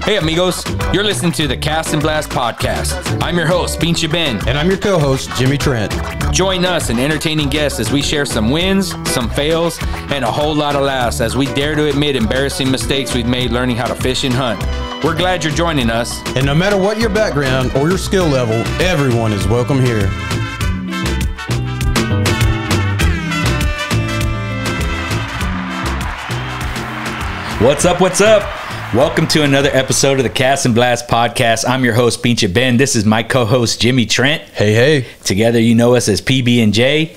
Hey amigos, you're listening to the Cast&Blast podcast. I'm your host, Pinche Ben. And I'm your co-host, Jimmy Trent. Join us and entertaining guests as we share some wins, some fails, and a whole lot of laughs as we dare to admit embarrassing mistakes we've made learning how to fish and hunt. We're glad you're joining us. And no matter what your background or your skill level, everyone is welcome here. What's up? What's up? Welcome to another episode of the Cast&Blast podcast. I'm your host, Pinche Ben. This is my co-host, Jimmy Trent. Hey, hey. Together, you know us as PB and J.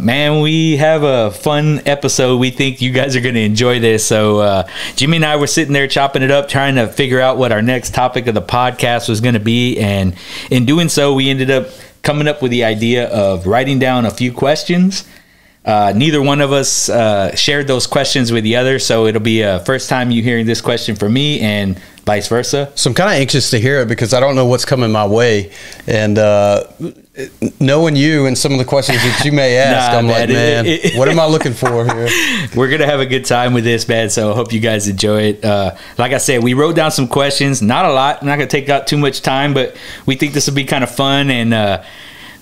Man, we have a fun episode. We think you guys are going to enjoy this. So, Jimmy and I were sitting there chopping it up, trying to figure out what our next topic of the podcast was going to be. And in doing so, we ended up coming up with the idea of writing down a few questions. Neither one of us shared those questions with the other, so it'll be a first time you hearing this question from me and vice versa. So I'm kind of anxious to hear it because I don't know what's coming my way, and knowing you and some of the questions that you may ask, I'm like, man, what am I looking for here? We're going to have a good time with this, man, so I hope you guys enjoy it. Like I said, we wrote down some questions, not a lot. I'm not going to take out too much time, but we think this will be kind of fun, and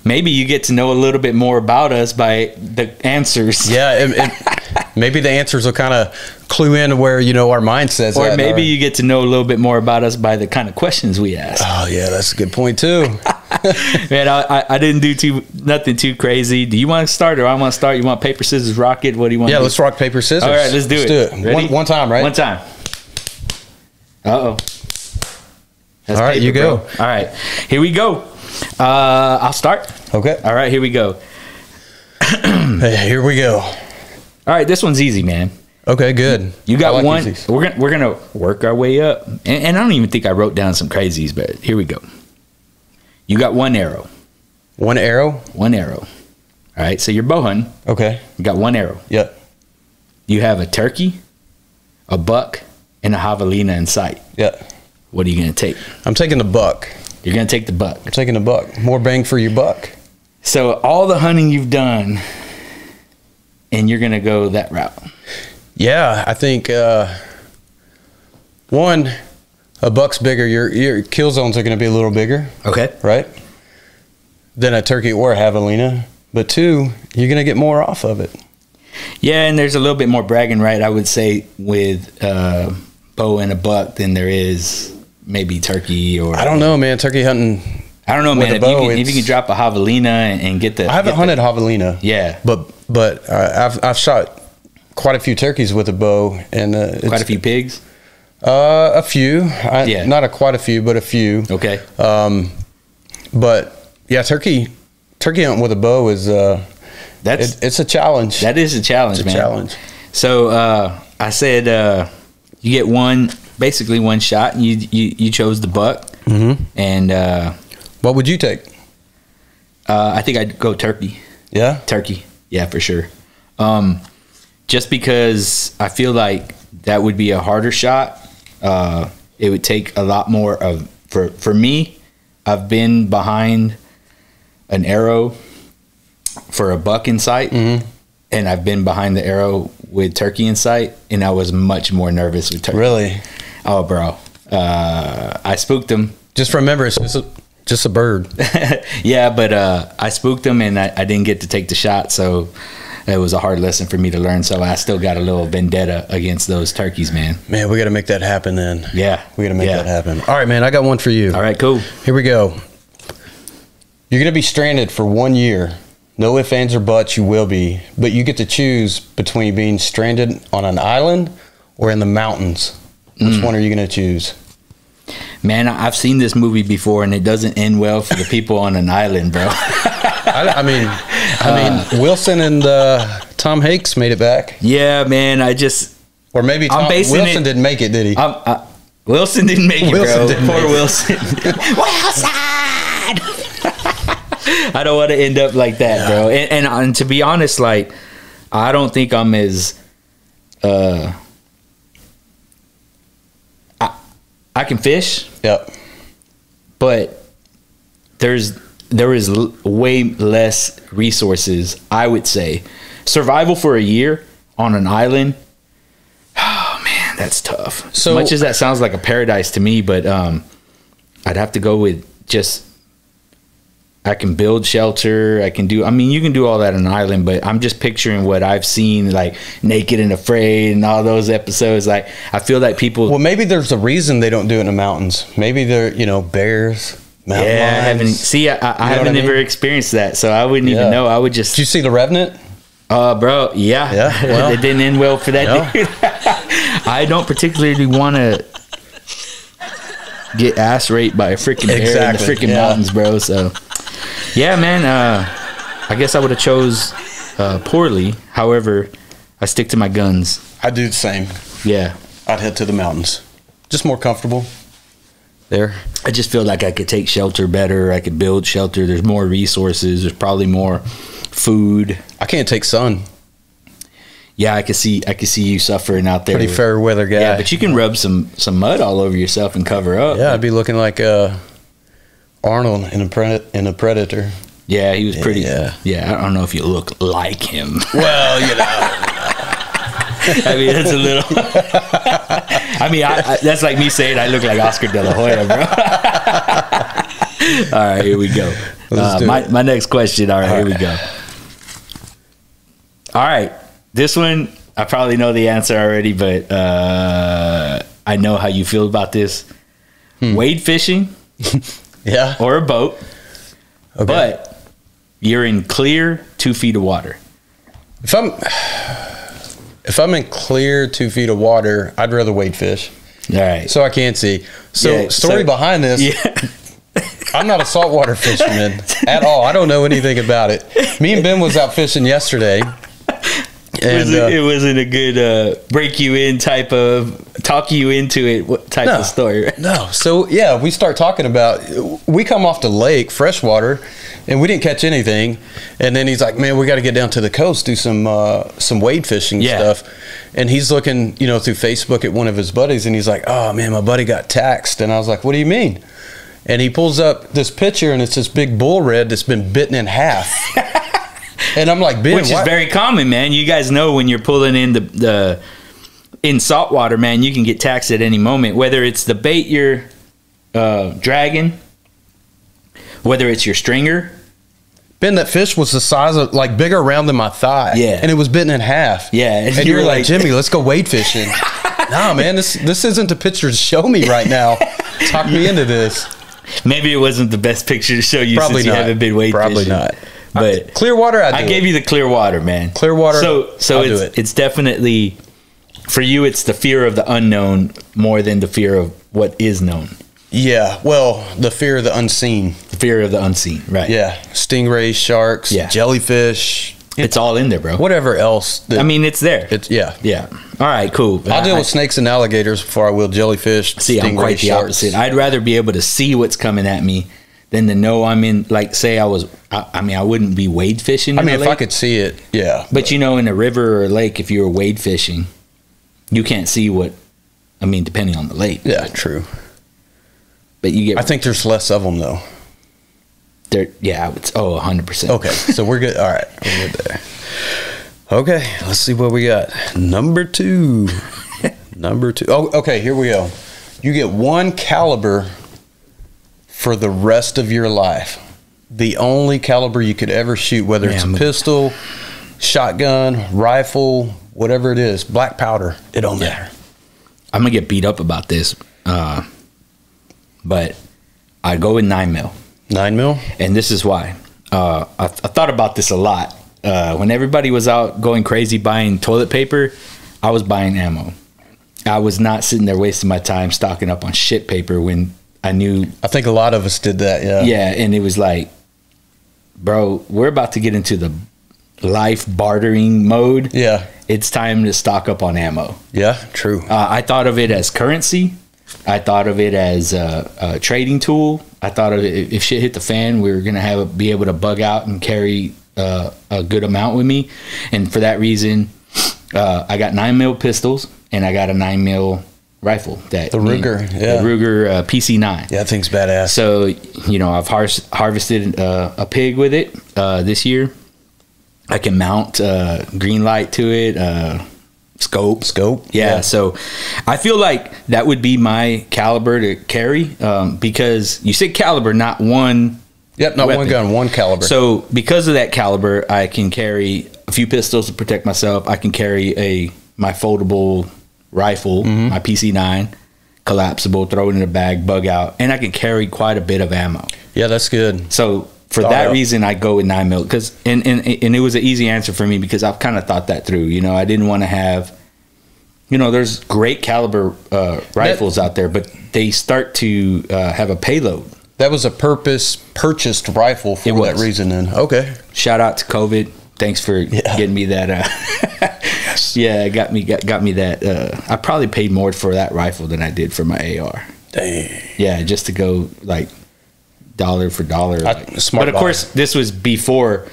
maybe you get to know a little bit more about us by the answers. Yeah, maybe the answers will kind of clue in where, you know, our mindsets. Or maybe you get to know a little bit more about us by the kind of questions we ask. Oh, yeah, that's a good point, too. Man, I didn't do nothing too crazy. Do you want to start or I want to start? You want paper, scissors, rock it? What do you want to do? Yeah, let's rock, paper, scissors. All right, let's do it. Ready? One time, right? One time. Uh-oh. That's all right, paper, you go. Bro. All right, here we go. I'll start. Okay. All right, here we go. Hey, here we go. All right, this one's easy, man. Okay, good. You got like one. Easies. We're gonna work our way up, and I don't even think I wrote down some crazies, but here we go. You got one arrow. One arrow? One arrow. All right, so you're bow hunting. Okay. You got one arrow. Yep. You have a turkey, a buck, and a javelina in sight. Yep. What are you gonna take? I'm taking the buck. You're gonna take the buck. I'm taking the buck. More bang for your buck. So all the hunting you've done, and you're gonna go that route. Yeah, I think one, a buck's bigger. Your kill zones are going to be a little bigger. Okay. Right? Than a turkey or a javelina. But two, you're going to get more off of it. Yeah, and there's a little bit more bragging right, I would say, with bow and a buck than there is maybe turkey or. I don't know, man. Turkey hunting. I don't know, man. If you can drop a javelina and get the. I haven't hunted javelina. Yeah. But I've shot quite a few turkeys with a bow, and quite a few pigs. A few. Yeah. Not quite a few, but a few. Okay. But yeah, turkey hunting with a bow is it's a challenge. That is a challenge, man. Challenge. So I said you get basically one shot, and you chose the buck. Mm-hmm. And what would you take? I think I'd go turkey. Yeah? Turkey. Yeah, for sure. Just because I feel like that would be a harder shot. It would take a lot more of, for me, I've been behind an arrow for a buck in sight, mm-hmm. and I've been behind the arrow with turkey in sight, and I was much more nervous with turkey. Really? Oh, bro. I spooked him. Just remember, it's just a bird. Yeah, but I spooked him, and I didn't get to take the shot, so it was a hard lesson for me to learn. So I still got a little vendetta against those turkeys, man. Man, we got to make that happen then. Yeah. We got to make that happen. All right, man, I got one for you. All right, cool. Here we go. You're going to be stranded for 1 year. No ifs, ands, or buts, you will be. But you get to choose between being stranded on an island or in the mountains. Which one are you going to choose? Man, I've seen this movie before, and it doesn't end well for the people on an island, bro. I mean, Wilson and Tom Hanks made it back. Yeah, man. Or maybe Wilson didn't make it, did he? Wilson didn't make it, bro. Poor Wilson. Wilson! I don't want to end up like that, bro. And to be honest, like, I don't think I'm as I can fish. Yep. But there is way less resources, I would say. Survival for a year on an island. Oh man, That's tough. So as much as that sounds like a paradise to me, but I'd have to go with just, I can build shelter. I can do, I mean, you can do all that on an island, but I'm just picturing what I've seen, like Naked and Afraid and all those episodes. Like, I feel like people. Well, maybe there's a reason they don't do it in the mountains. Maybe they're, bears, mountain lions. I haven't ever experienced that, so I wouldn't even know. I would just. Did you see The Revenant? Bro, yeah. Well, it didn't end well for that dude. I don't particularly want to get ass raped by a freaking bear in the freaking mountains, bro. So, yeah, man. I guess I would have chose poorly. However, I stick to my guns. I do the same. Yeah. I'd head to the mountains. Just more comfortable there. I just feel like I could take shelter better. I could build shelter. There's more resources. There's probably more food. I can't take sun. Yeah, I could see you suffering out there. Pretty fair weather guy. Yeah, but you can rub some mud all over yourself and cover up. Yeah, I'd be looking like Arnold in a Predator. Yeah, he was pretty. Yeah, I don't know if you look like him. Well, I mean, that's a little. I mean, that's like me saying I look like Oscar De La Hoya, bro. All right, here we go. My next question. All right, here we go. All right, this one I probably know the answer already, but I know how you feel about this. Wade fishing, or a boat, but you're in clear 2 feet of water. If I'm in clear 2 feet of water, I'd rather wade fish. All right, so I can't see. So story behind this. Yeah. I'm not a saltwater fisherman at all. I don't know anything about it. Me and Ben was out fishing yesterday. And it wasn't a good break you in type of talk you into it type of story. Right? No. So yeah, we start talking about, we come off the lake, freshwater, and we didn't catch anything. And then he's like, man, we got to get down to the coast, do some wade fishing stuff. And he's looking, through Facebook at one of his buddies, and he's like, oh man, my buddy got taxed. And I was like, what do you mean? And he pulls up this picture, and it's this big bull red that's been bitten in half. And I'm like, Ben, which is very common, man. You guys know when you're pulling in in saltwater, man, you can get taxed at any moment. Whether it's the bait you're dragging, whether it's your stringer. Ben, that fish was the size of, like, bigger around than my thigh. Yeah. And it was bitten in half. Yeah. And you were like, Jimmy, let's go wade fishing. Nah, man, this isn't the picture to show me right now. Talk me into this. Maybe it wasn't the best picture to show you since you haven't been wade fishing. Probably not. But clear water, I gave you the clear water, man. Clear water. So it's definitely, for you, it's the fear of the unknown more than the fear of what is known. Yeah, well, the fear of the unseen. The fear of the unseen, right? Yeah, stingrays, sharks, jellyfish. It's all in there, bro. Whatever else. I mean, it's there. Yeah. All right, cool. I'll deal with snakes and alligators before I will jellyfish. See, I'm quite the opposite. I'd rather be able to see what's coming at me than to know I'm in. Like, say I wouldn't be wade fishing. I mean, if I could see it, yeah. But in a river or a lake, if you were wade fishing, you can't see what. I mean, depending on the lake. Yeah, true. But you get. I think there's less of them though. 100%. Okay, so we're good. All right, we're good there. Okay, let's see what we got. Number 2. Oh, okay, here we go. You get 1 caliber for the rest of your life. The only caliber you could ever shoot, whether it's a pistol, shotgun, rifle, whatever it is, black powder, it don't matter. I'm gonna get beat up about this, but I go with 9mm. 9mm? And this is why. I thought about this a lot. When everybody was out going crazy buying toilet paper, I was buying ammo. I was not sitting there wasting my time stocking up on shit paper when I knew. I think a lot of us did that, yeah. Yeah, and it was like, bro, we're about to get into the life bartering mode. Yeah. It's time to stock up on ammo. Yeah, true. I thought of it as currency. I thought of it as a trading tool. I thought of it, if shit hit the fan, we were going to be able to bug out and carry a good amount with me. And for that reason, I got 9mm pistols and I got a 9mm rifle. The Ruger, The Ruger PC-9. Yeah, that thing's badass. So, I've harvested a pig with it this year. I can mount green light to it, scope. Yeah. So I feel like that would be my caliber to carry, because you said caliber, not one. Yep, not weapon. one gun, one caliber. So because of that caliber, I can carry a few pistols to protect myself. I can carry my foldable rifle, my PC-9, collapsible, throw it in a bag, bug out, and I can carry quite a bit of ammo. Yeah, that's good. So for that reason, I go with 9mm, because and it was an easy answer for me because I've kind of thought that through. You know, I didn't want to have, you know, there's great caliber rifles out there, but they start to have a payload. That was a purposed rifle for that reason. Then okay. Shout out to COVID. Thanks for getting me that. Yeah, got me that. I probably paid more for that rifle than I did for my AR. Dang. Yeah, just to go like dollar for dollar. Smart but of course, this was before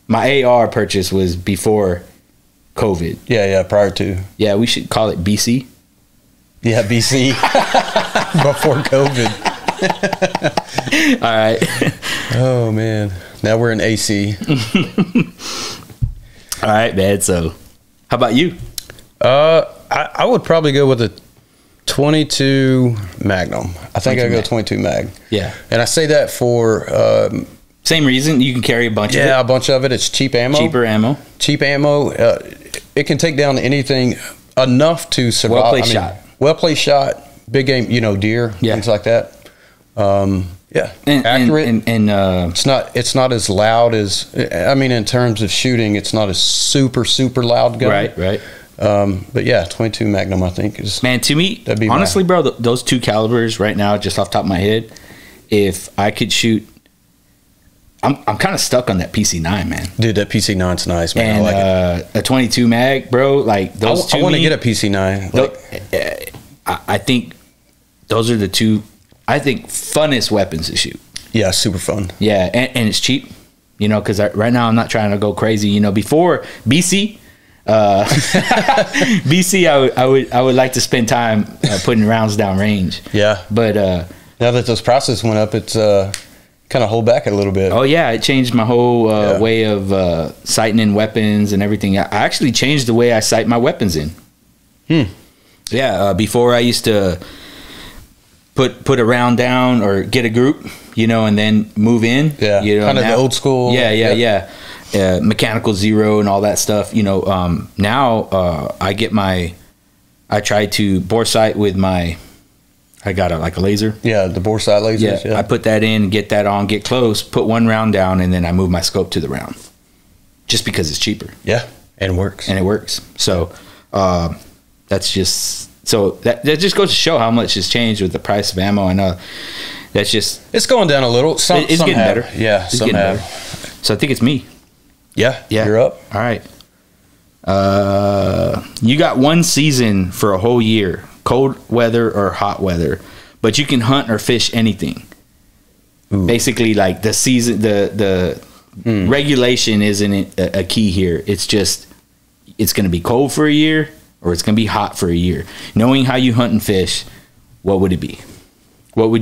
my AR purchase was before COVID. Yeah, prior to. Yeah, we should call it BC. Yeah, BC. Before COVID. All right. Oh man, now we're in AC. All right, man. So, how about you? I would probably go with a 22 Magnum. I think I go 22 Mag. Yeah, and I say that for same reason. You can carry a bunch of it. Yeah, a bunch of it. It's cheap ammo. Cheaper ammo. Cheap ammo. It can take down anything enough to survive. Well placed shot. Well placed shot. Big game. You know, deer. Things like that. Yeah, accurate, and it's not as loud as, I mean, in terms of shooting, it's not a super loud gun. Right. But yeah, 22 Magnum, I think is. Man, to me, honestly, bro, those two calibers right now, just off the top of my head, if I could shoot, I'm kind of stuck on that PC-9, man. Dude, that PC-9's nice, man. And I like a 22 mag, bro, like those two. I want to get a PC-9. I think those are the two. I think funnest weapons to shoot. Yeah, super fun. Yeah, and it's cheap, you know, because right now I'm not trying to go crazy. You know, before BC, I would like to spend time putting rounds down range. Yeah, but now that those prices went up, it's kind of hold back a little bit. Oh yeah, it changed my whole way of sighting in weapons and everything. I actually changed the way I sight my weapons in. Yeah, before I used to put a round down or get a group, you know, and then move in. Yeah, you know, kind of the old school. Yeah. Mechanical zero and all that stuff. You know, now I try to bore sight with I got a laser. Yeah, the bore sight lasers. Yeah, I put that in, get that on, get close, put one round down, and then I move my scope to the round, just because it's cheaper. Yeah, and it works. So that's just. So that just goes to show how much has changed with the price of ammo. I know that's just... It's going down a little. It's getting better. Yeah, some have. So I think it's me. Yeah, you're up. All right. You got one season for a whole year, cold weather or hot weather, but you can hunt or fish anything. Ooh. Basically, like the season, the regulation isn't a key here. It's just, it's going to be cold for a year, or it's going to be hot for a year. Knowing how you hunt and fish, what would it be? What would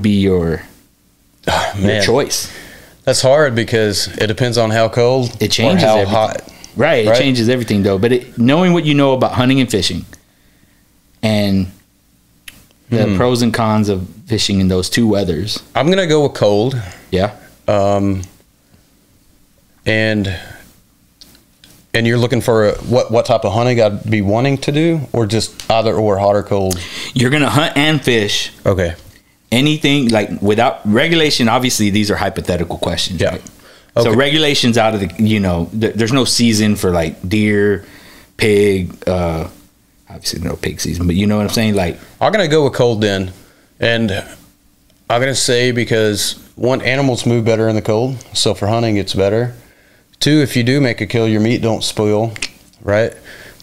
be your choice? That's hard because it depends on how cold it changes, or how everything. hot. Right, it changes everything though. But knowing what you know about hunting and fishing, and the pros and cons of fishing in those two weathers, I'm gonna go with cold. Yeah. And you're looking for what type of hunting I'd be wanting to do, or just either or, hot or cold? You're gonna hunt and fish. Okay. Anything like without regulation. Obviously, these are hypothetical questions. Yeah. Right? Okay. So regulations out of the, there's no season for like deer, pig. Obviously, no pig season, but you know what I'm saying. Like, I'm gonna go with cold then, and I'm gonna say because one, animals move better in the cold, so for hunting it's better. 2, if you do make a kill, your meat don't spoil, right?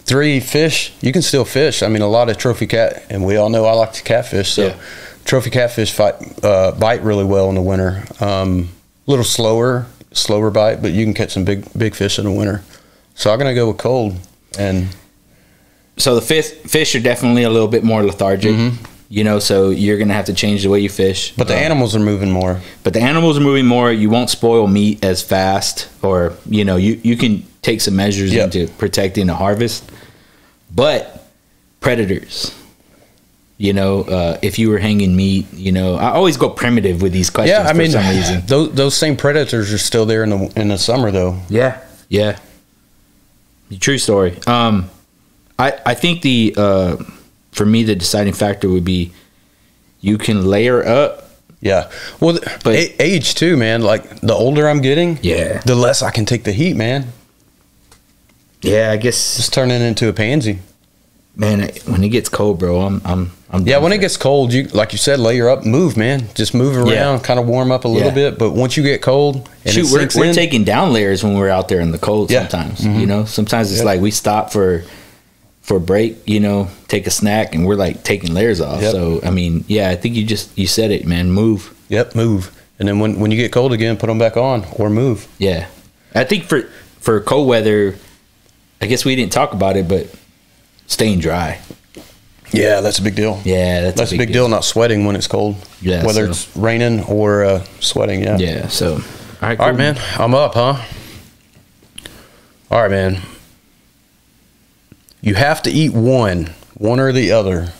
3, fish, you can still fish. I mean, a lot of trophy cat, and we all know I like to catfish, so trophy catfish bite really well in the winter. A little slower bite, but you can catch some big fish in the winter. So I'm gonna go with cold. And so the fish are definitely a little bit more lethargic. You know, so you're going to have to change the way you fish. But the animals are moving more. You won't spoil meat as fast, or, you know, you can take some measures into protecting the harvest. But predators, you know, if you were hanging meat, you know, I always go primitive with these questions. Yeah, I mean, for some reason. Those same predators are still there in the summer, though. Yeah, yeah. True story. I think for me the deciding factor would be you can layer up. Yeah. Well, but age too, man. Like the older I'm getting, the less I can take the heat, man. Yeah, I guess just turning into a pansy. Man, when it gets cold, bro, I'm yeah, when it gets cold, you like you said, layer up, move, man. Just move around, kind of warm up a little bit. But once you get cold, and we're taking down layers when we're out there in the cold. Sometimes, you know, sometimes it's like we stop for a break, you know, take a snack, and we're like taking layers off. So I mean, I think you said it, man. Move. Yep, move. And then when you get cold again, put them back on or move. Yeah, I think for cold weather, I guess we didn't talk about it, but staying dry. Yeah, that's a big deal. Yeah, that's a big deal. Not sweating when it's cold. Yeah, whether it's raining or sweating. Yeah. Yeah. So, all right, cool. All right, man. I'm up, huh? All right, man. You have to eat one or the other.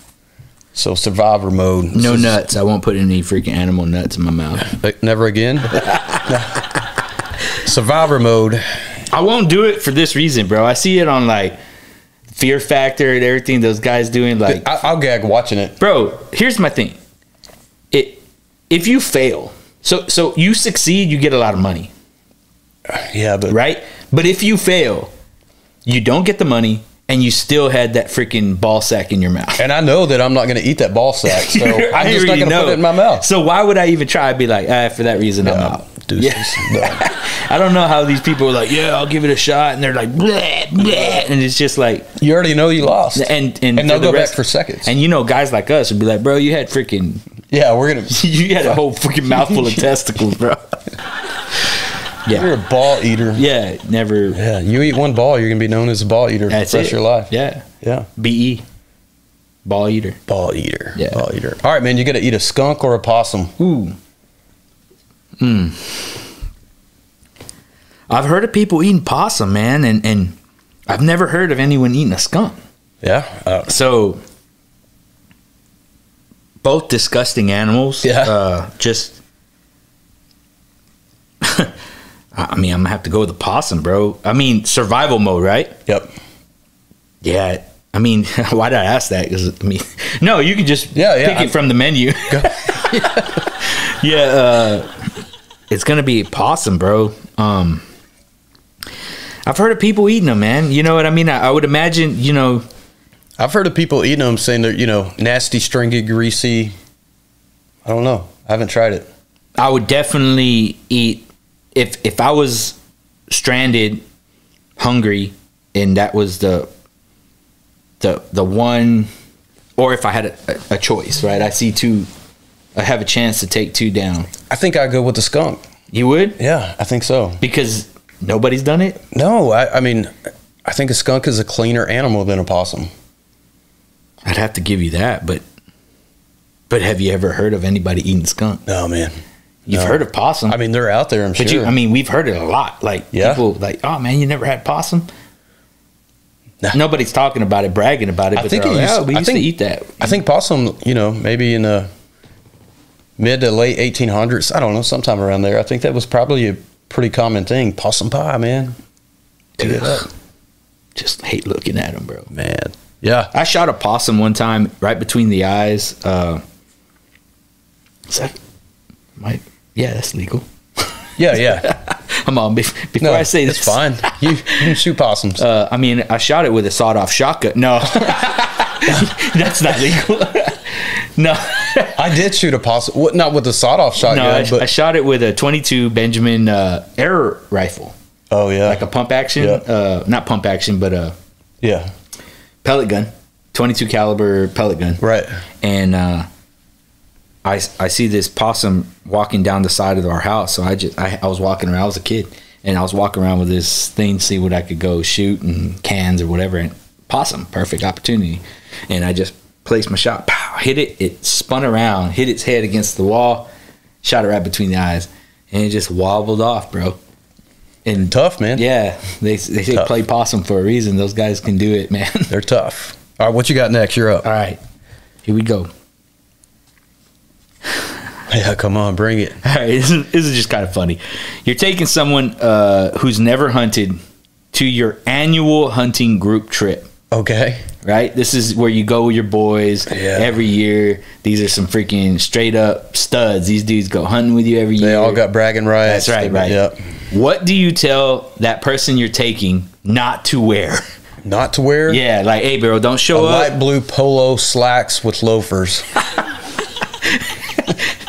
So survivor mode. No nuts. I won't put any freaking animal nuts in my mouth. Never again. Survivor mode. I won't do it for this reason, bro. I see it on like Fear Factor and everything those guys doing. Like I'll gag watching it, bro. Here's my thing. If you fail, so you succeed, you get a lot of money. Yeah, but right. But if you fail, you don't get the money, and you still had that freaking ball sack in your mouth. And I know that I'm not going to eat that ball sack, so I'm just not going to put it in my mouth. So why would I even try? I'd be like, for that reason, I'm out. I don't know how these people are like, I'll give it a shot, and they're like, bleh, bleh, and it's just like you already know you lost, and they'll go back for seconds. And you know, guys like us would be like, bro, you had freaking we're gonna you had a whole freaking mouthful of testicles, bro. Yeah. You're a ball eater. Yeah, never. Yeah, you eat one ball, you're gonna be known as a ball eater for the rest of your life. Yeah, yeah. BE, ball eater. Ball eater. Yeah, ball eater. All right, man. You gotta eat a skunk or a possum. Ooh. I've heard of people eating possum, man, and I've never heard of anyone eating a skunk. Yeah. So both disgusting animals. Yeah. Just. I mean, I'm gonna have to go with the possum, bro. I mean, survival mode, right? Yep. Yeah. I mean, why did I ask that? Because I mean, no, you can just pick it from the menu. It's gonna be possum, bro. I've heard of people eating them, man. You know what I mean? I would imagine, you know. I've heard of people eating them, saying they're, you know, nasty, stringy, greasy. I don't know. I haven't tried it. I would definitely eat. If I was stranded, hungry, and that was the one, or if I had a choice, right? I see two, I have a chance to take two down. I think I'd go with the skunk. You would? Yeah, I think so. Because nobody's done it? No, I mean, I think a skunk is a cleaner animal than a possum. I'd have to give you that, but have you ever heard of anybody eating skunk? No, man. You've heard of possum. I mean, they're out there, I'm sure. I mean, we've heard it a lot. Like, people like, oh, man, you never had possum? Nah. Nobody's talking about it, bragging about it, but we used to eat that. I think possum, you know, maybe in the mid to late 1800s, I don't know, sometime around there. I think that was probably a pretty common thing. Possum pie, man. Just hate looking at them, bro. Man. Yeah. I shot a possum one time right between the eyes. Yeah, that's legal. Yeah. Come on, before I say this. It's fine. You can shoot possums. I mean, I shot it with a sawed-off shotgun. No. That's not legal. No. I did shoot a possum. Not with a sawed-off shotgun. No, I shot it with a .22 Benjamin air rifle. Oh, yeah. Like a pump action. Yeah. Not pump action, but pellet gun. .22 caliber pellet gun. Right. And I see this possum walking down the side of our house. So I was walking around. I was a kid, and I was walking around with this thing to see what I could go shoot and cans or whatever. And possum, perfect opportunity. And I just placed my shot, pow, hit it. It spun around, hit its head against the wall, shot it right between the eyes, and it just wobbled off, bro. And tough, man. Yeah, they say play possum for a reason. Those guys can do it, man. They're tough. All right, what you got next? You're up. All right, here we go. Yeah, come on, bring it. All right, this is just kind of funny. You're taking someone who's never hunted to your annual hunting group trip. Okay. Right? This is where you go with your boys every year. These are some freaking straight up studs. These dudes go hunting with you every year. They all got bragging rights. That's right, right. Yep. What do you tell that person you're taking not to wear? Not to wear? Yeah, like, hey, bro, don't show up. Light blue polo slacks with loafers.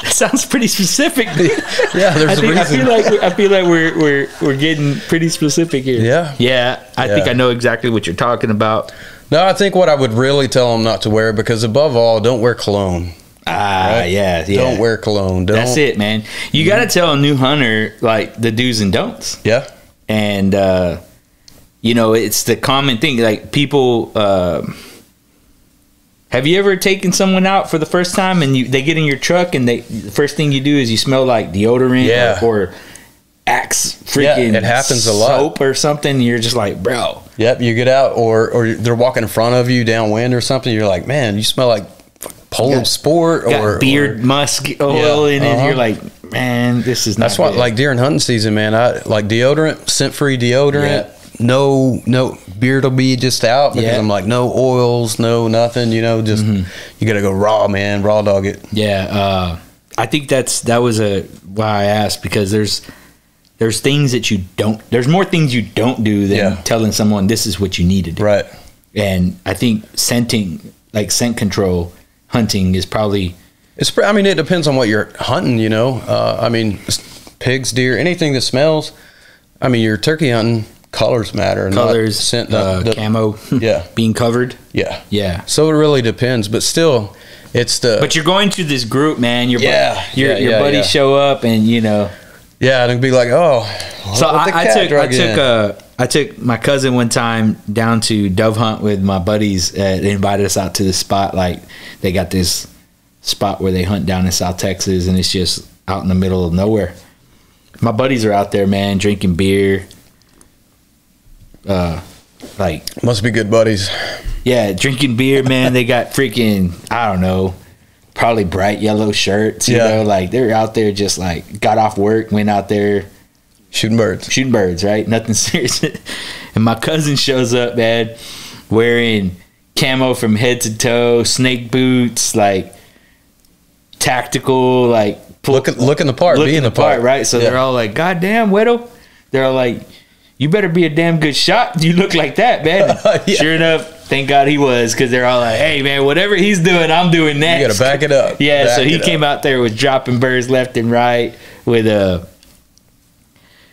That sounds pretty specific. Yeah, there's a reason. I feel like we're getting pretty specific here. Yeah. Yeah, I think I know exactly what you're talking about. No, I think what I would really tell them not to wear, because above all, don't wear cologne. Right? Yeah. Don't wear cologne. That's it, man. You got to tell a new hunter, like, the do's and don'ts. Yeah. And, you know, it's the common thing. Like, people, have you ever taken someone out for the first time and they get in your truck and the first thing you do is you smell like deodorant or Axe freaking it happens a lot. Soap or something? You're just like, bro. Yep, you get out or they're walking in front of you downwind or something. You're like, man, you smell like Polo Sport or beard musk oil in it. You're like, man, this is not That's why, good. like deer and hunting season, man, I like deodorant, scent-free deodorant. Yeah. No beard will be just out because I'm like, no oils, no nothing, you know, just you gotta go raw, man, raw dog it. Yeah, I think that was why I asked, because there's things that you don't, there's more things you don't do than telling someone this is what you need to do. Right. And I think scenting, like scent control hunting is probably, I mean, it depends on what you're hunting, you know. I mean, pigs, deer, anything that smells. I mean, you're turkey hunting, colors matter. Colors, scent, camo, being covered. Yeah. So it really depends, but still, it's the. But you're going to this group, man. Your your buddies show up, and you know. Yeah, and it'd be like, oh. So I took my cousin one time down to dove hunt with my buddies. They invited us out to this spot. Like, they got this spot where they hunt down in South Texas, and it's just out in the middle of nowhere. My buddies are out there, man, drinking beer. Like, must be good buddies. Yeah, drinking beer, man. They got freaking, I don't know, probably bright yellow shirts. You know, like they're out there just like got off work, went out there shooting birds, right? Nothing serious. And my cousin shows up, man, wearing camo from head to toe, snake boots, like tactical, like looking the part, being the part, right? So they're all like, "God damn, Weddle." They're all like, "You better be a damn good shot. You look like that, man." Sure enough, thank God he was, because they're all like, "Hey, man, whatever he's doing, I'm doing next." You got to back it up. Yeah, so he came out there with dropping birds left and right with a.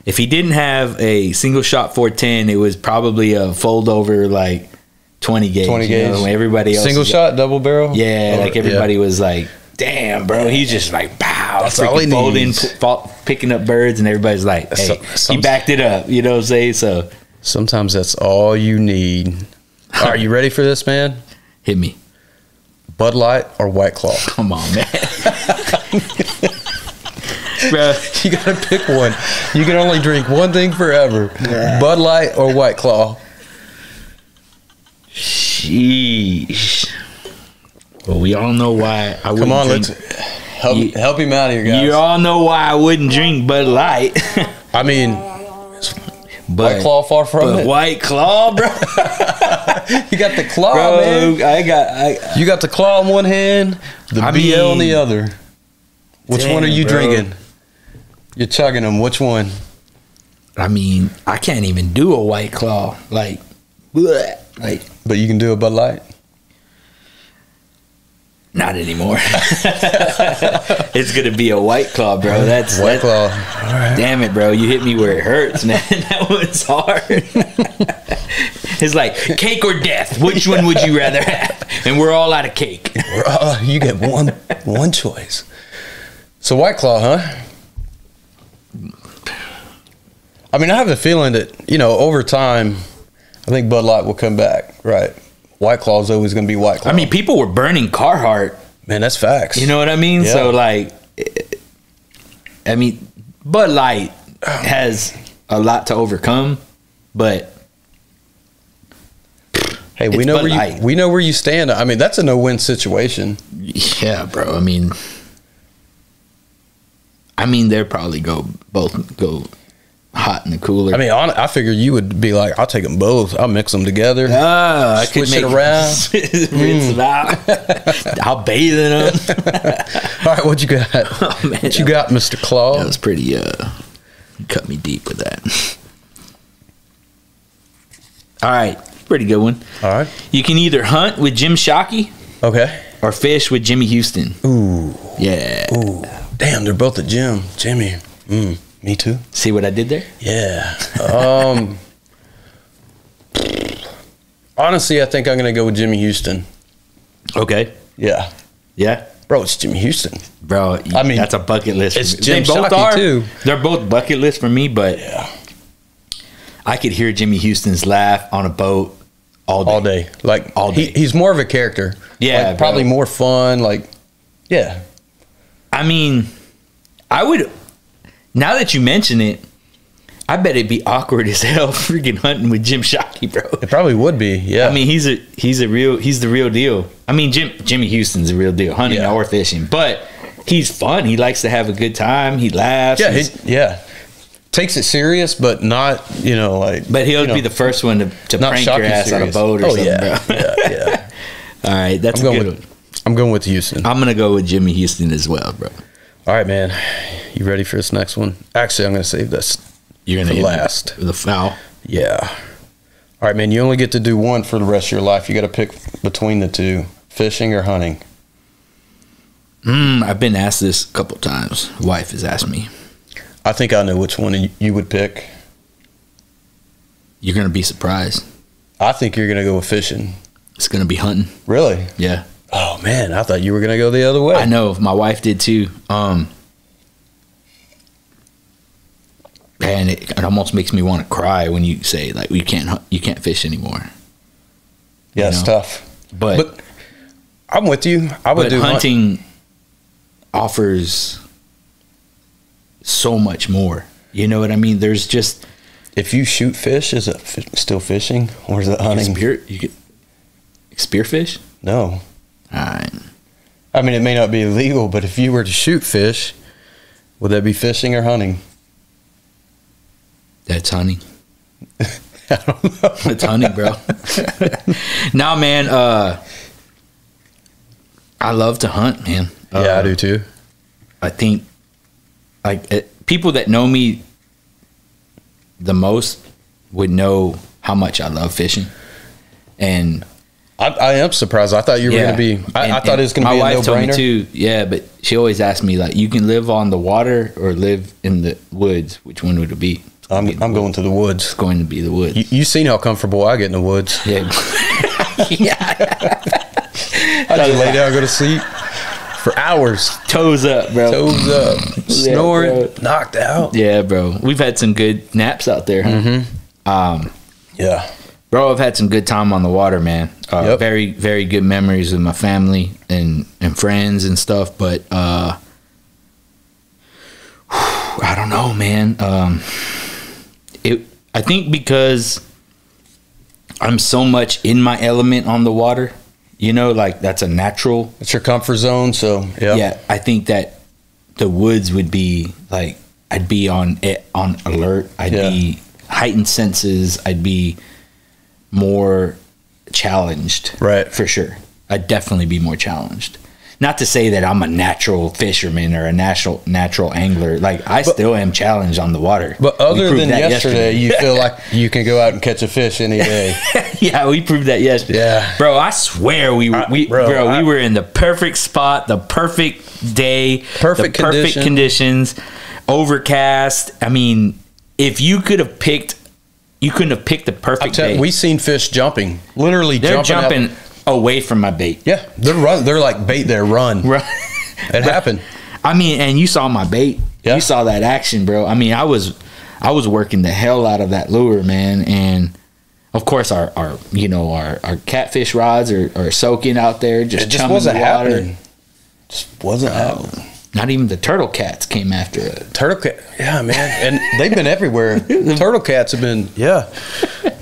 If he didn't have a single shot 410, it was probably a fold over like 20 gauge. 20 gauge. You know, everybody else single shot, double barrel. Yeah, like everybody was like, "Damn, bro." He's just like, "Pow!" That's all he needs. Picking up birds, and everybody's like, "Hey, he backed it up." You know what I'm saying? So sometimes that's all you need. Are you ready for this, man? Hit me. Bud Light or White Claw? Come on, man. Bro, you gotta pick one. You can only drink one thing forever. Bud Light or White Claw? Sheesh. Well, we all know why I wouldn't drink. Let's help him out here, guys. You all know why I wouldn't drink Bud Light. I mean, White Claw far from it. White Claw, bro. You got the claw, bro, man. You got the claw in one hand, the BL in the other. Which one are you drinking? You're chugging them. Which one? I mean, I can't even do a White Claw. Like, bleh, like. But you can do a Bud Light? Not anymore. It's going to be a White Claw, bro. That's White Claw. All right. Damn it, bro. You hit me where it hurts, man. That one's hard. It's like, cake or death? Which one would you rather have? And we're all out of cake. You get one choice. So White Claw, huh? I mean, I have the feeling that, you know, over time, I think Bud Light will come back, right? White Claw is always going to be White Claw. I mean, people were burning Carhartt. Man, that's facts. You know what I mean? Yeah. So, like, I mean, Bud Light has a lot to overcome, but hey, we know where you stand. I mean, that's a no-win situation. Yeah, bro. I mean, they'll probably both go hot in the cooler. I mean, I figure you would be like, I'll take them both. I'll mix them together. I could switch it around. Rinse them out. I'll bathe in them. All right, what you got? Oh, man, what you got, Mr. Claw? That was pretty, you cut me deep with that. All right, pretty good one. All right. You can either hunt with Jim Shockey. Okay. Or fish with Jimmy Houston. Ooh. Yeah. Ooh. Damn, they're both at Jim. Jimmy. Me too. See what I did there? Yeah. Honestly, I think I'm going to go with Jimmy Houston. Okay. Yeah. Yeah? Bro, it's Jimmy Houston. Bro, I mean, that's a bucket list. It's Jim Shockey too. They're both bucket lists for me, but yeah. I could hear Jimmy Houston's laugh on a boat all day. Like, all day. He's more of a character. Yeah. Like, probably more fun. Like, yeah. I mean, I would... Now that you mention it, I bet it'd be awkward as hell freaking hunting with Jim Shockey, bro. It probably would be, yeah. I mean, he's the real deal. I mean, Jimmy Houston's the real deal, hunting or fishing. But he's fun. He likes to have a good time. He laughs. Yeah, takes it serious, but not, like. But he'll be the first one to prank your ass on a boat or something, bro. Yeah. All right, that's a good one. I'm going with Houston. I'm going to go with Jimmy Houston as well, bro. All right, man. You ready for this next one? Actually, I'm going to save this for last. The foul? Yeah. All right, man. You only get to do one for the rest of your life. You got to pick between the two, fishing or hunting. I've been asked this a couple times. Wife has asked me. I think I know which one you would pick. You're going to be surprised. I think you're going to go with fishing. It's going to be hunting. Really? Yeah. Oh, man. I thought you were going to go the other way. I know. My wife did too. And it almost makes me want to cry when you say, like, you can't fish anymore. Yeah, it's tough. But I'm with you. I would do hunting offers so much more. You know what I mean? There's just... If you shoot fish, is it still fishing? Or is it hunting? You get spearfish? No. All right. I mean, it may not be illegal, but if you were to shoot fish, would that be fishing or hunting? That's hunting. I don't know. It's hunting, bro. Nah, man. I love to hunt, man. Yeah, I do too. I think, people that know me the most would know how much I love fishing. And I am surprised. I thought you were going to be. I thought it was going to be a no-brainer. My wife told me too. Yeah, but she always asked me, like, you can live on the water or live in the woods. Which one would it be? I'm going to the woods. It's going to be the woods. You've seen how comfortable I get in the woods. Yeah. I just lay down, go to sleep for hours. Toes up, bro. Toes up. Snoring. Knocked out. Yeah, bro. We've had some good naps out there. Huh? Mm-hmm. Yeah. Bro, I've had some good time on the water, man. Very, very good memories with my family and friends and stuff. But I don't know, man. I think because I'm so much in my element on the water, like that's a natural. It's your comfort zone, so yeah. I think that the woods would be like I'd be on alert. I'd be heightened senses. I'd be more challenged, right? For sure, I'd definitely be more challenged. Not to say that I'm a natural fisherman or a natural angler. Like, I still am challenged on the water. But other than yesterday, you feel like you can go out and catch a fish any day. Yeah, we proved that yesterday. Yeah. Bro, I swear we were in the perfect spot, the perfect day, perfect conditions, overcast. I mean, if you could have picked, you couldn't have picked the perfect day. We seen fish jumping, literally jumping away from my bait. Yeah, they're like bait there, run. It happened. I mean, and you saw my bait. Yeah. You saw that action, bro. I mean, I was working the hell out of that lure, man. And of course our catfish rods are soaking out there, just wasn't happening. Just wasn't happening. Not even the turtle cats came after it. Turtle cat, yeah, man, and they've been everywhere. Turtle cats have been,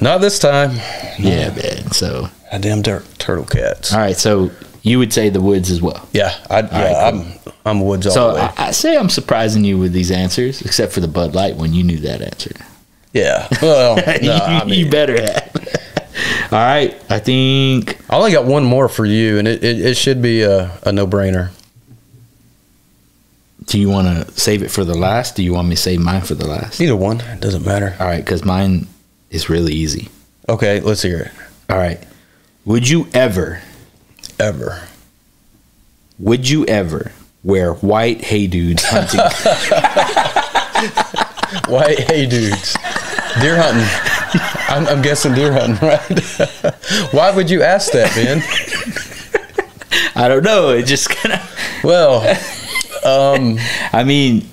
not this time. Yeah, man. So, goddamn turtle cats. All right, so you would say the woods as well. Yeah, I'm woods all the way. So I say I'm surprising you with these answers, except for the Bud Light one. You knew that answer. Yeah, well, you better have. All right, I think I only got one more for you, and it should be a no-brainer. Do you want to save it for the last? Do you want me to save mine for the last? Either one, it doesn't matter. All right, because mine is really easy. Okay, let's hear it. All right. Would you ever wear white hey dudes hunting? White hey dudes. Deer hunting. I'm guessing deer hunting, right? Why would you ask that, Ben? I don't know. It just kind of... Well... I mean,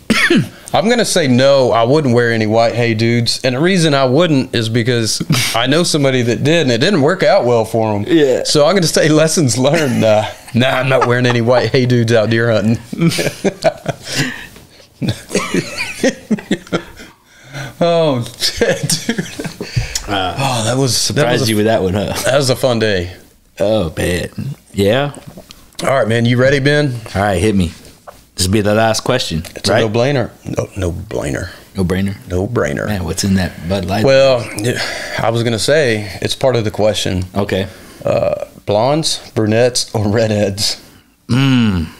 I'm going to say no, I wouldn't wear any white hey dudes. And the reason I wouldn't is because I know somebody that did, and it didn't work out well for them. Yeah. So I'm going to say lessons learned. Nah, I'm not wearing any white hey dudes out deer hunting. Oh, dude. That was... Surprised you with that one, huh? That was a fun day. Oh, man. Yeah? All right, man. You ready, Ben? All right, hit me. This will be the last question. It's right? a no-brainer. No-brainer. No-brainer? No-brainer. Man, what's in that Bud Light? Well, I was going to say, it's part of the question. Okay. Blondes, brunettes, or redheads? You've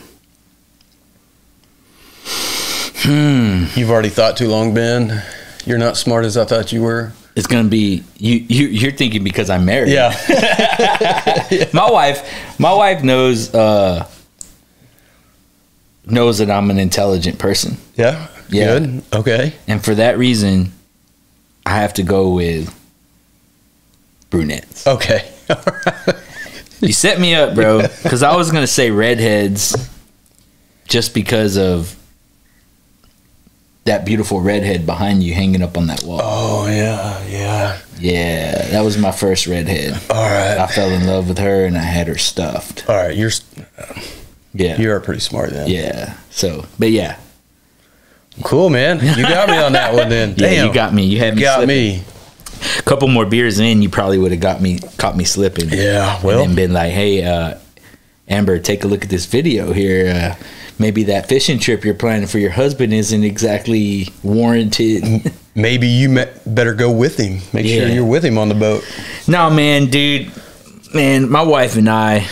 already thought too long, Ben. You're not smart as I thought you were. It's going to be... You're thinking because I'm married. Yeah. My wife knows... knows that I'm an intelligent person. Yeah? Yeah. Good. Okay. And for that reason, I have to go with brunettes. Okay. You set me up, bro, because I was going to say redheads just because of that beautiful redhead behind you hanging up on that wall. Oh, yeah. Yeah, that was my first redhead. All right. I fell in love with her, and I had her stuffed. All right. Yeah. You are pretty smart then. Yeah. So, but yeah. Cool, man. You got me on that one then. Yeah, Damn. you got me. You had me got slipping. me. A couple more beers in, you probably would have caught me slipping. Yeah, well. And been like, hey, Amber, take a look at this video here. Maybe that fishing trip you're planning for your husband isn't exactly warranted. Maybe you better go with him. Make sure you're with him on the boat. No, man, dude. Man, my wife and I...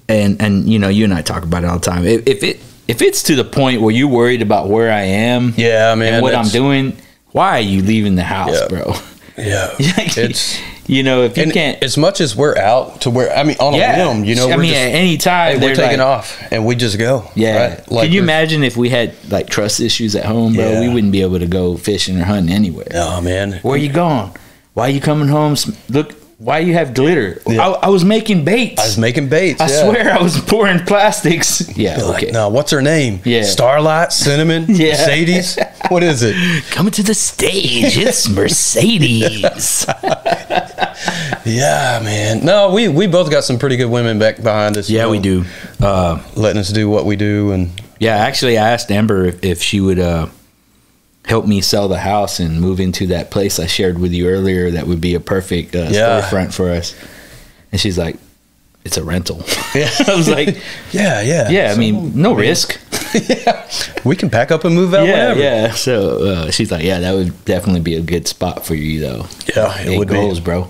And you know, you and I talk about it all the time. If it's to the point where you're worried about where I am, yeah, man, and what I'm doing, why are you leaving the house, bro? Yeah, it's you know, if you can't, as much as we're out to where, I mean, on a whim, you know, I mean, at any time we're taking off and we just go. Yeah, right? Like, can you imagine if we had like trust issues at home, bro? We wouldn't be able to go fishing or hunting anywhere. Oh man, where are you going? Why are you coming home? Look. Why you have glitter? Yeah. I was making baits. I swear I was pouring plastics. Yeah, okay. No, what's her name? Yeah. Starlight, Cinnamon, Mercedes. What is it? Coming to the stage, it's Mercedes. Yeah, man. No, we both got some pretty good women back behind us. Yeah, we do. Letting us do what we do. And yeah, actually, I asked Amber if she would help me sell the house and move into that place I shared with you earlier. That would be a perfect storefront for us. And she's like, it's a rental. Yeah. I was like, yeah. I mean, no risk. Yeah. We can pack up and move out whenever. Yeah. So she's like, yeah, that would definitely be a good spot for you, though. Yeah, it would goes, be. Bro.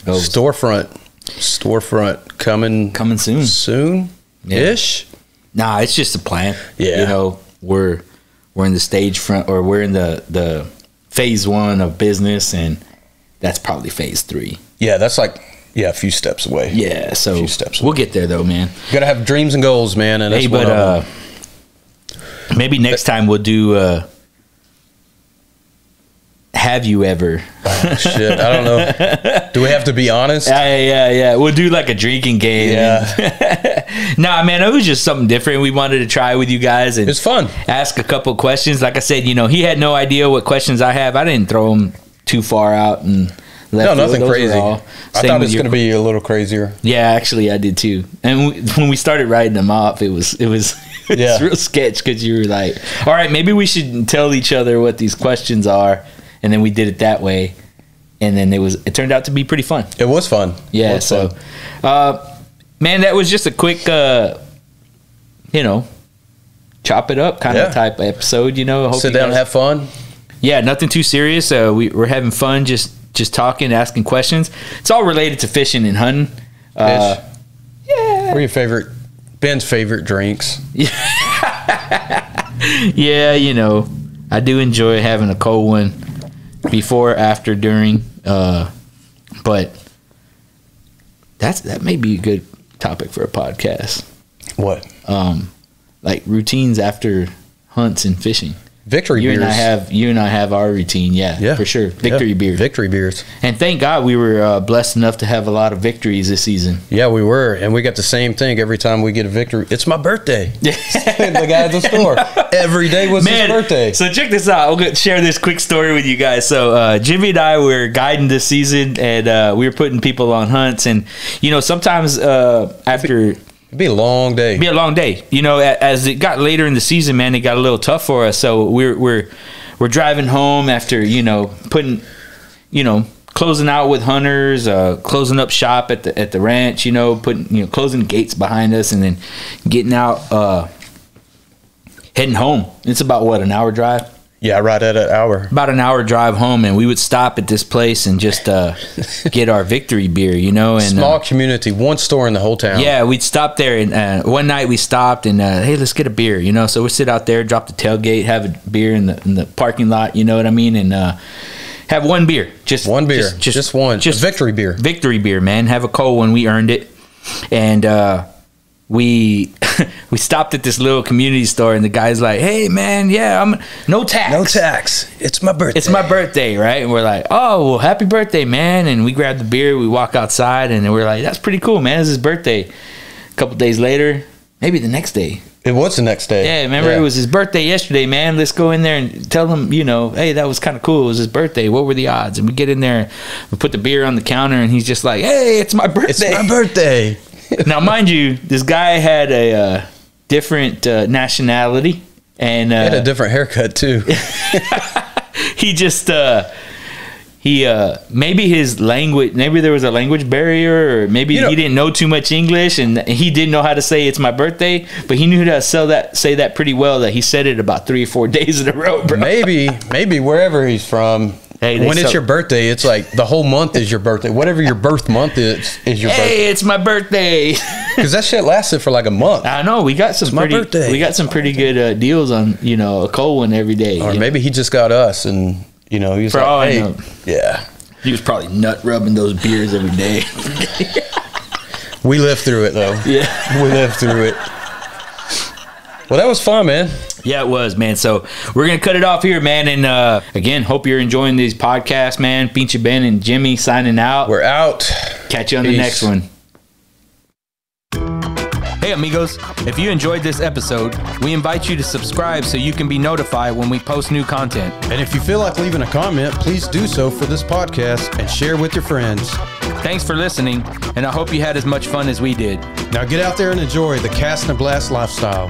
Goes. Storefront coming soon. Soon-ish? Nah, it's just a plan. Yeah. You know, we're in the stage front, or we're in the phase 1 of business, and that's probably phase 3. Yeah, that's like a few steps away. Yeah, so a few steps away. We'll get there though, man. You gotta have dreams and goals, man. And that's maybe next time we'll do have you ever? Oh, shit, I don't know. Do we have to be honest? Yeah. We'll do like a drinking game. Yeah. Nah, man, it was just something different we wanted to try with you guys. And it's fun. Ask a couple questions. Like I said, you know, he had no idea what questions I have. I didn't throw them too far out and no, nothing crazy. I thought it was going to be a little crazier. Yeah, actually, I did too. And when we started writing them off, it was It's real sketch because you were like, all right, maybe we should tell each other what these questions are, and then we did it that way, and then it turned out to be pretty fun. It was fun. Yeah. So, man, that was just a quick, chop it up kind of type episode. Hope sit down and have fun. Yeah, nothing too serious. We're having fun, just talking, asking questions. It's all related to fishing and hunting. Fish. What are your Ben's favorite drinks? Yeah, I do enjoy having a cold one before, after, during. But that may be a good topic for a podcast. What? Like routines after hunts and fishing. Victory beers. You and I have our routine. Yeah, for sure. Victory beers. Victory beers. And thank God we were blessed enough to have a lot of victories this season. Yeah, we were. And we got the same thing every time we get a victory. It's my birthday. The guy at the store. Every day was his birthday. So check this out. I'll share this quick story with you guys. So Jimmy and I were guiding this season, and we were putting people on hunts. And, sometimes after... It'd be a long day. As it got later in the season, man, it got a little tough for us. So we're driving home after, putting, closing out with hunters, closing up shop at the ranch, putting, closing gates behind us, and then getting out, heading home. It's about an hour drive? Yeah, right at an hour. About an hour drive home, and we would stop at this place and just get our victory beer, And small community, one store in the whole town. Yeah, we'd stop there, and one night we stopped and hey, let's get a beer, So we sit out there, drop the tailgate, have a beer in the parking lot, you know what I mean, and have one beer, just one beer, just one, just victory beer, man. Have a cold one. We earned it, and we stopped at this little community store, and the guy's like, "Hey, man, I'm no tax. It's my birthday. It's my birthday, right?" And we're like, "Oh, well, happy birthday, man!" And we grab the beer, we walk outside, and we're like, "That's pretty cool, man. It's his birthday." A couple days later, maybe the next day. It was the next day. Yeah, remember it was his birthday yesterday, man. Let's go in there and tell him, hey, that was kind of cool. It was his birthday. What were the odds? And we get in there, we put the beer on the counter, and he's just like, "Hey, it's my birthday. It's my birthday." Now, mind you, this guy had a different nationality, and he had a different haircut too. He just maybe his language, maybe there was a language barrier, or maybe he didn't know too much English, and he didn't know how to say "it's my birthday," but he knew how to say that pretty well. That he said it about 3 or 4 days in a row, bro. Maybe wherever he's from. Hey, when it's your birthday, it's like the whole month is your birthday. Whatever your birth month is your birthday. Hey, it's my birthday. Because that shit lasted for like a month. I know. We got some pretty good deals on a cold one every day. Or maybe he just got us, and he was like, "Hey, yeah." He was probably nut rubbing those beers every day. We lived through it though. Yeah, we lived through it. Well, that was fun, man. Yeah, it was, man. So we're going to cut it off here, man. And again, hope you're enjoying these podcasts, man. Pinche Ben and Jimmy signing out. We're out. Catch you on the next one. Hey, amigos. If you enjoyed this episode, we invite you to subscribe so you can be notified when we post new content. And if you feel like leaving a comment, please do so for this podcast and share with your friends. Thanks for listening, and I hope you had as much fun as we did. Now get out there and enjoy the Cast and Blast lifestyle.